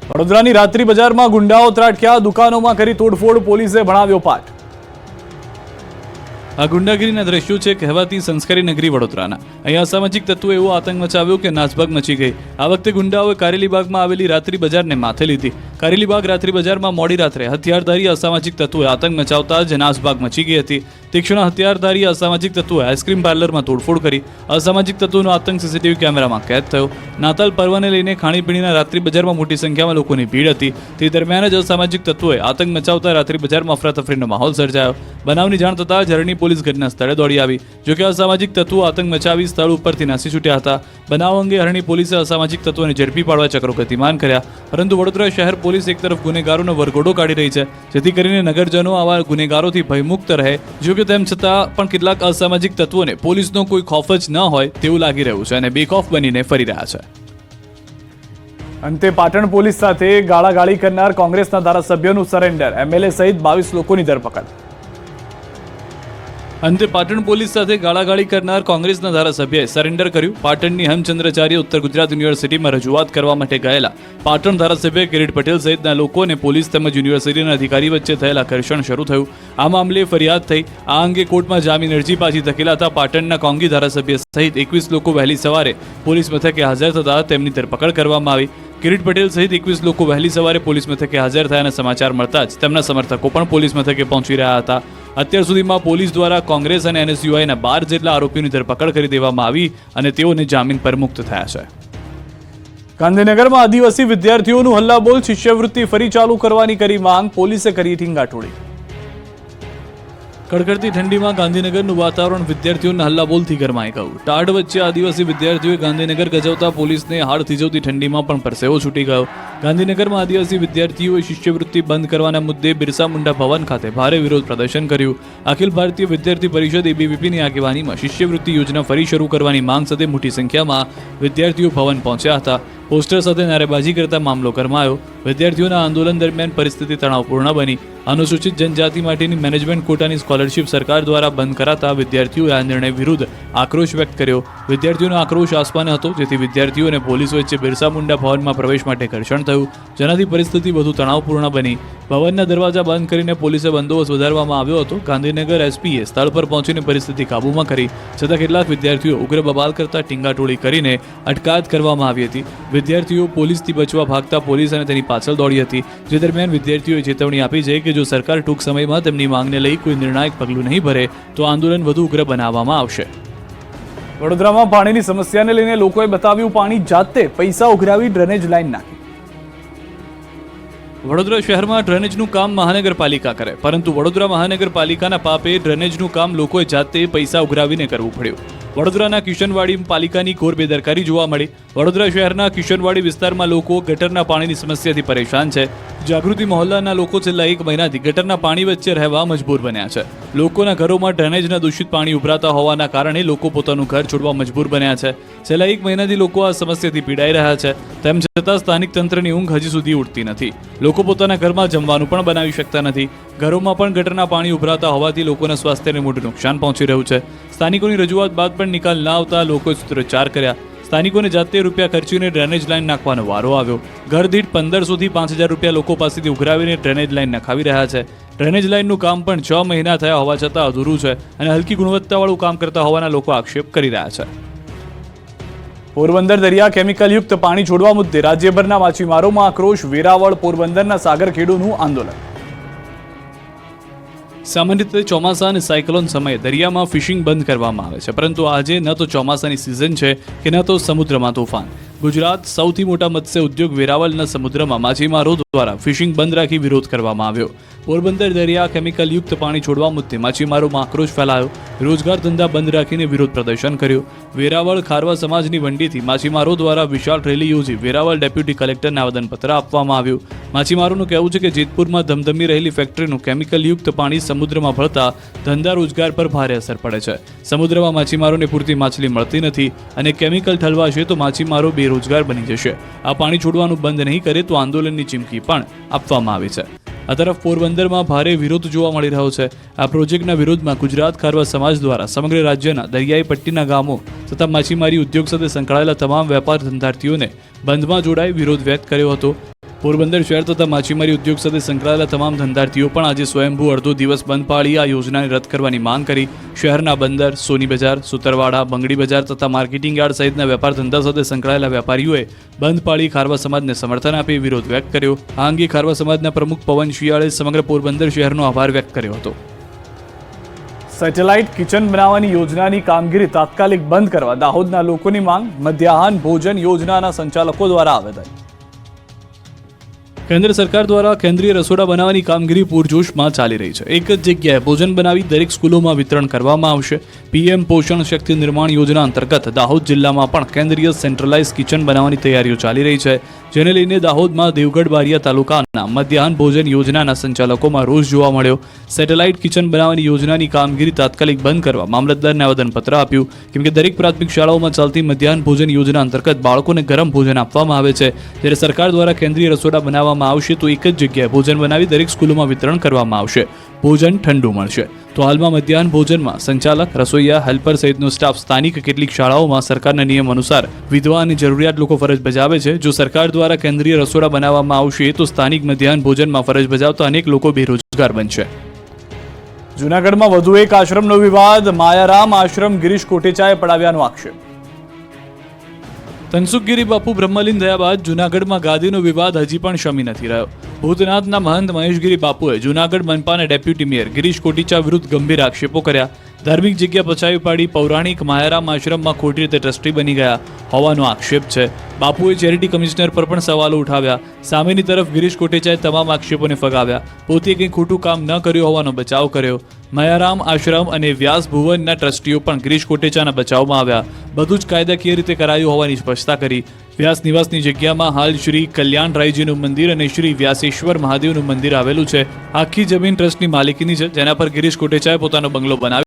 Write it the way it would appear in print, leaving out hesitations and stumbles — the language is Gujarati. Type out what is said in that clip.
વડોદરાની રાત્રિ બજારમાં ગુંડાઓ ત્રાટક્યા, દુકાનોમાં કરી તોડફોડ, પોલીસે ભણાવ્યો પાઠ। આ ગુંડાગીરીના દ્રશ્યો છે કહેવાતી સંસ્કારી નગરી વડોદરાના। અહીંયા અસામાજિક તત્વો એવો આતંક મચાવ્યો કે નાસભાગ મચી ગઈ। આ વખતે ગુંડાઓએ કારેલીબાગમાં આવેલી રાત્રિ બજારને માથે લીધી। કારેલીબાગ રાત્રિ બજારમાં મોડી રાત્રે હથિયારધારી અસામાજિક તત્વોએ આતંક મચાવતા જ નાસભાગ મચી ગઈ હતી। તીક્ષ્ણ હથિયારધારી અસામાજિક તત્વોએ આઈસ્ક્રીમ પાર્લરમાં તોડફોડ કરી। અસામાજિક તત્વોનો આતંક સીસીટીવી કેમેરામાં કેદ થયો। નાતાલ પર્વને લઈને ખાણીપીણીના રાત્રિ બજારમાં મોટી સંખ્યામાં લોકોની ભીડ હતી। તે દરમિયાન જ અસામાજિક તત્વોએ આતંક મચાવતા રાત્રિ બજારમાં અફરાતફરીનો માહોલ સર્જાયો। બનાવની જાણ થતાં ઝરણી પોલીસ ઘટના સ્થળે દોડી આવી। જોકે અસામાજિક તત્વો આતંક મચાવી સ્થળ ઉપરથી નાસી છૂટ્યા હતા। બનાવ અંગે હરણી પોલીસે અસામાજિક તત્વોને ઝડપી પાડવા ચક્રો ગતિમાન કર્યા, પરંતુ વડોદરા શહેર પોલીસ એક તરફ ગુનેગારોનો વરઘોડો કાઢી રહી છે, જેથી કરીને નગરજનો આવા ગુનેગારોથી ભયમુક્ત રહે। જોકે તેમ છતાં પણ કેટલાક અસામાજિક તત્વોને પોલીસનો કોઈ ખોફ જ ન હોય તેવું લાગી રહ્યું છે અને બેખોફ બનીને ફરી રહ્યા છે। અંતે પાટણ પોલીસ સાથે ગાળાગાળી કરનાર કોંગ્રેસના ધારાસભ્યનું સરેન્ડર, એમએલએ સહિત 22 લોકોની ધરપકડ। અંતે પાટણ પોલીસ સાથે ગાળાગાળી કરનાર કોંગ્રેસના ધારાસભ્યએ સરેન્ડર કર્યું। પાટણની હેમચંદ્રાચાર્ય ઉત્તર ગુજરાત યુનિવર્સિટીમાં રજૂઆત કરવા માટે ગયેલા પાટણ ધારાસભ્ય કિરીટ પટેલ સહિતના લોકોને પોલીસ તેમજ યુનિવર્સિટીના અધિકારી વચ્ચે થયેલા ઘર્ષણ શરૂ થયું। આ મામલે ફરિયાદ થઈ। આ અંગે કોર્ટમાં જામીન અરજી પાછી ધકેલાતા પાટણના કોંગી ધારાસભ્ય સહિત 21 લોકો વહેલી સવારે પોલીસ મથકે હાજર થતા તેમની ધરપકડ કરવામાં આવી। કિરીટ પટેલ સહિત 21 લોકો વહેલી સવારે પોલીસ મથકે હાજર થયાના સમાચાર મળતા જ તેમના સમર્થકો પણ પોલીસ મથકે પહોંચી રહ્યા હતા। અત્યાર સુધીમાં પોલીસ દ્વારા કોંગ્રેસ અને એનએસયુઆઈના 12 જેટલા આરોપીઓની ધરપકડ કરી દેવામાં આવી અને તેઓને જામીન પર મુક્ત થયા છે। ગાંધીનગરમાં આદિવાસી વિદ્યાર્થીઓનું હલ્લાબોલ, શિષ્યવૃત્તિ ફરી ચાલુ કરવાની કરી માંગ, પોલીસે કરી ઠીંગાટોળી। કડકડતી ઠંડીમાં ગાંધીનગરનું વાતાવરણ વિદ્યાર્થીઓના હલ્લાબોલથી ગરમાઈ ગયું। ટાઢ વચ્ચે આદિવાસી વિદ્યાર્થીઓએ ગાંધીનગર ગજવતા પોલીસને હાડ થીજવતી ઠંડીમાં પણ પરસેવો છૂટી ગયો। ગાંધીનગરમાં આદિવાસી વિદ્યાર્થીઓએ શિષ્યવૃત્તિ બંધ કરવાના મુદ્દે બિરસા મુંડા ભવન ખાતે ભારે વિરોધ પ્રદર્શન કર્યું। અખિલ ભારતીય વિદ્યાર્થી પરિષદ એબીવીપીની આગેવાનીમાં શિષ્યવૃત્તિ યોજના ફરી શરૂ કરવાની માંગ સાથે મોટી સંખ્યામાં વિદ્યાર્થીઓ ભવન પહોંચ્યા હતા। પોસ્ટર સાથે નારેબાજી કરતા મામલો ગરમાયો। વિદ્યાર્થીઓના આંદોલન દરમિયાન પરિસ્થિતિ તણાવપૂર્ણ બની। અનુસૂચિત જનજાતિ માટેની મેનેજમેન્ટ કોટાની સ્કોલરશિપ સરકાર દ્વારા બંધ કરાતા વિદ્યાર્થીઓએ આ નિર્ણય વિરુદ્ધ આક્રોશ વ્યક્ત કર્યો। વિદ્યાર્થીઓનો આક્રોશ આસમાને હતો, જેથી વિદ્યાર્થીઓ અને પોલીસ વચ્ચે બિરસા મુંડા ભવનમાં પ્રવેશ માટે ઘર્ષણ થયું, જેનાથી પરિસ્થિતિ વધુ તણાવપૂર્ણ બની। ભવનના દરવાજા બંધ કરીને પોલીસે બંદોબસ્ત વધારવામાં આવ્યો હતો। ગાંધીનગર એસપીએ સ્થળ પર પહોંચીને પરિસ્થિતિ કાબૂમાં કરી, છતાં કેટલાક વિદ્યાર્થીઓ ઉગ્ર બબાલ કરતા ટીંગાટોળી કરીને અટકાયત કરવામાં આવી હતી। વિદ્યાર્થીઓ પોલીસથી બચવા ભાગતા પોલીસ અને તેની પાછળ દોડી હતી, જે દરમિયાન વિદ્યાર્થીઓએ ચેતવણી આપી છે કે જો સરકાર ટૂંક સમયમાં તેમની માંગને લઈ કોઈ નિર્ણાયક પગલું નહીં ભરે તો આંદોલન વધુ ઉગ્ર બનાવવામાં આવશે। વડોદરામાં પાણીની સમસ્યાને લઈને લોકોએ બતાવ્યું પાણી જાતે, પૈસા ઉઘરાવી ડ્રેનેજ લાઈન નાખી। વડોદરા શહેરમાં ડ્રેનેજનું કામ મહાનગરપાલિકા કરે, પરંતુ વડોદરા મહાનગરપાલિકાના પાપે ડ્રેનેજનું કામ લોકોએ જાતે પૈસા ઉઘરાવીને કરવું પડ્યું। વડોદરાના કિશનવાડી પાલિકાની ઘોર બેદરકારી જોવા મળી। વડોદરા શહેરના કિશનવાડી વિસ્તારમાં લોકો ગટરના પાણીની સમસ્યાથી પરેશાન છે। જાગૃતિ મહોલ્લાના લોકો છેલ્લા 1 મહિનાથી ગટરના પાણી વચ્ચે રહેવા મજબૂર બન્યા છે। લોકોના ઘરોમાં ડ્રેનેજના દૂષિત પાણી ઉભરાતા હોવાના કારણે લોકો પોતાનું ઘર છોડવા મજબૂર બન્યા છે। છેલ્લા 1 મહિનાથી લોકો આ સમસ્યાથી પીડાઈ રહ્યા છે। તેમ છતાં સ્થાનિક તંત્રની ઊંઘ હજી સુધી ઉડતી નથી। લોકો પોતાના ઘરમાં જમવાનું પણ બનાવી શકતા નથી। ઘરોમાં પણ ગટરના પાણી ઉભરાતા હોવાથી લોકોના સ્વાસ્થ્યને મોટું નુકસાન પહોંચી રહ્યું છે। સ્થાનિકોની રજૂઆત બાદ પણ નિકાલ ન આવતા લોકોએ સૂત્રોચ્ચાર કર્યા। સ્થાનિકોને જાતે રૂપિયા ખર્ચીને ડ્રેનેજ લાઈન નાખવાનો વારો આવ્યો। ઘર દીઠ 1500 થી 5000 રૂપિયા લોકો પાસેથી ઉઘરાવીને ડ્રેનેજ લાઈન નખાવી રહ્યા છે। ડ્રેનેજ લાઈનનું કામ પણ 6 મહિના થયા હોવા છતાં અધૂરું છે અને હલકી ગુણવત્તાવાળું કામ કરતા હોવાના લોકો આક્ષેપ કરી રહ્યા છે। પોરબંદર દરિયા કેમિકલયુક્ત પાણી છોડવા મુદ્દે રાજ્યભરના માછીમારોમાં આક્રોશ, વેરાવળ પોરબંદરના સાગરખેડુનું આંદોલન। સામાન્ય રીતે ચોમાસા અને સાયક્લોન સમયે દરિયામાં ફિશિંગ બંધ કરવામાં આવે છે, પરંતુ આજે ન તો ચોમાસાની સિઝન છે કે ન તો સમુદ્રમાં તોફાન। ગુજરાત સૌથી મોટા મત્સ્ય ઉદ્યોગ વેરાવળના સમુદ્રમાં માછીમારો દ્વારા ફિશિંગ બંધ રાખી વિરોધ કરવામાં આવ્યો। પોરબંદર દરિયા કેમિકલયુક્ત પાણી છોડવા મુદ્દે માછીમારોમાં આક્રોશ ફેલાયો। રોજગાર ધંધા બંધ રાખીને વિરોધ પ્રદર્શન કર્યું। વેરાવળ ખારવા સમાજની વંડીથી માછીમારો દ્વારા વિશાળ રેલી યોજી વેરાવળ ડેપ્યુટી કલેક્ટરને આવેદનપત્ર આપવામાં આવ્યું। માછીમારોનું કહેવું છે કે જેતપુરમાં ધમધમી રહેલી ફેક્ટરીનું કેમિકલયુક્ત પાણી સમુદ્રમાં ભળતા ધંધા રોજગાર પર ભારે અસર પડે છે। સમુદ્રમાં માછીમારોને પૂરતી માછલી મળતી નથી અને કેમિકલ ઠલવાશે તો માછીમારો બેરોજગાર બની જશે। આ પાણી છોડવાનું બંધ નહીં કરે તો આંદોલનની ચીમકી પણ આપવામાં આવી છે। આ તરફ પોરબંદરમાં ભારે વિરોધ જોવા મળી રહ્યો છે। આ પ્રોજેક્ટના વિરોધમાં ગુજરાત ખારવા સમાજ દ્વારા સમગ્ર રાજ્યના દરિયાઈ પટ્ટીના ગામો તથા માછીમારી ઉદ્યોગ સાથે સંકળાયેલા તમામ વેપાર ધંધાર્થીઓને બંધમાં જોડાઈ વિરોધ વ્યક્ત કર્યો હતો। પોરબંદર શહેર તથા માછીમારી ઉદ્યોગ સાથે સંકળાયેલા તમામ ધંધાર્થીઓ પણ આજે સ્વયંભૂ અડધો દિવસ બંધ પાળી આ યોજનાને રદ કરવાની માંગ કરી શહેરના બંદર, સોની બજાર, સુતરવાડા, બંગડી બજાર તથા માર્કેટિંગ યાર્ડ સહિતના વેપાર ધંધા સાથે સંકળાયેલા વેપારીઓએ બંધ પાળી ખારવા સમાજને સમર્થન આપી વિરોધ વ્યક્ત કર્યો. આ અંગે ખારવા સમાજના પ્રમુખ પવન શિયાળે સમગ્ર પોરબંદર શહેરનો આભાર વ્યક્ત કર્યો હતો. સેટેલાઇટ કિચન બનાવવાની યોજનાની કામગીરી તાત્કાલિક બંધ કરવા દાહોદના લોકોની માંગ. મધ્યાહન ભોજન યોજનાના સંચાલકો દ્વારા આવેદન. કેન્દ્ર સરકાર દ્વારા કેન્દ્રીય રસોડા બનાવવાની કામગીરી પૂરજોશમાં ચાલી રહી છે. એક જ જગ્યાએ ભોજન બનાવી દરેક સ્કૂલોમાં વિતરણ કરવામાં આવશે. પીએમ પોષણ શક્તિ નિર્માણ યોજના અંતર્ગત દાહોદ જિલ્લામાં પણ કેન્દ્રીય સેન્ટ્રલાઇઝ કિચન બનાવવાની તૈયારીઓ ચાલી રહી છે, જેને લઈને દાહોદમાં દેવગઢ બારિયા તાલુકાના મધ્યાહન ભોજન યોજનાના સંચાલકોમાં રોષ જોવા મળ્યો. સેટેલાઇટ કિચન બનાવવાની યોજનાની કામગીરી તાત્કાલિક બંધ કરવા મામલતદારને આવેદનપત્ર આપ્યું, કેમ કે દરેક પ્રાથમિક શાળાઓમાં ચાલતી મધ્યાહન ભોજન યોજના અંતર્ગત બાળકોને ગરમ ભોજન આપવામાં આવે છે, જ્યારે સરકાર દ્વારા કેન્દ્રીય રસોડા બનાવવામાં આવશે તો એક જ જગ્યાએ ભોજન બનાવી દરેક સ્કૂલોમાં વિતરણ કરવામાં આવશે. ભોજન ઠંડુ મળશે. તો હાલમાં મધ્યાહન ભોજનમાં સંચાલક, રસોઈયા, હેલ્પર સહિતનો સ્ટાફ સ્થાનિક કેટલીક શાળાઓમાં સરકારના નિયમ અનુસાર વિધવા અને જરૂરિયાત લોકો ફરજ બજાવે છે. જો સરકાર દ્વારા કેન્દ્રીય રસોડા બનાવવામાં આવશે તો સ્થાનિક મધ્યાહન ભોજનમાં ફરજ બજાવતા અનેક લોકો બેરોજગાર બનશે. જૂનાગઢમાં વધુ એક આશ્રમનો વિવાદ. માયારામ આશ્રમ ગિરીશ કોટેચાએ પડાવ્યાનો આક્ષેપ. તનસુખગીરી બાપુ બ્રહ્મલીન થયા બાદ જૂનાગઢમાં ગાદીનો વિવાદ હજી પણ શમી નથી રહ્યો. ભૂતનાથના મહંત મહેશગીરી બાપુએ જૂનાગઢ મનપાના ડેપ્યુટી મેયર ગિરીશ કોટેચા વિરુદ્ધ ગંભીર આક્ષેપો કર્યા. ધાર્મિક જગ્યા પચાવી પાડી પૌરાણિક માયારામ આશ્રમમાં ખોટી રીતે ટ્રસ્ટી બની ગયા હોવાનો આક્ષેપ છે. બાપુએ ચેરિટી કમિશનર પર પણ સવાલો ઉઠાવ્યા. સામેની તરફ ગિરીશ કોટેચાએ તમામ આક્ષેપોને ફગાવ્યા. પોતે કંઈ ખોટું કામ ન કર્યું હોવાનો બચાવ કર્યો. માયારામ આશ્રમ અને વ્યાસ ભુવનના ટ્રસ્ટીઓ પણ ગિરીશ કોટેચાના બચાવમાં આવ્યા. બધું જ કાયદાકીય રીતે કરાયું હોવાની સ્પષ્ટતા કરી. વ્યાસ નિવાસની જગ્યામાં હાલ શ્રી કલ્યાણરાયજીનું મંદિર અને શ્રી વ્યાસેશ્વર મહાદેવનું મંદિર આવેલું છે. આખી જમીન ટ્રસ્ટની માલિકીની છે, જેના પર ગિરીશ કોટેચાએ પોતાનો બંગલો બનાવ્યો.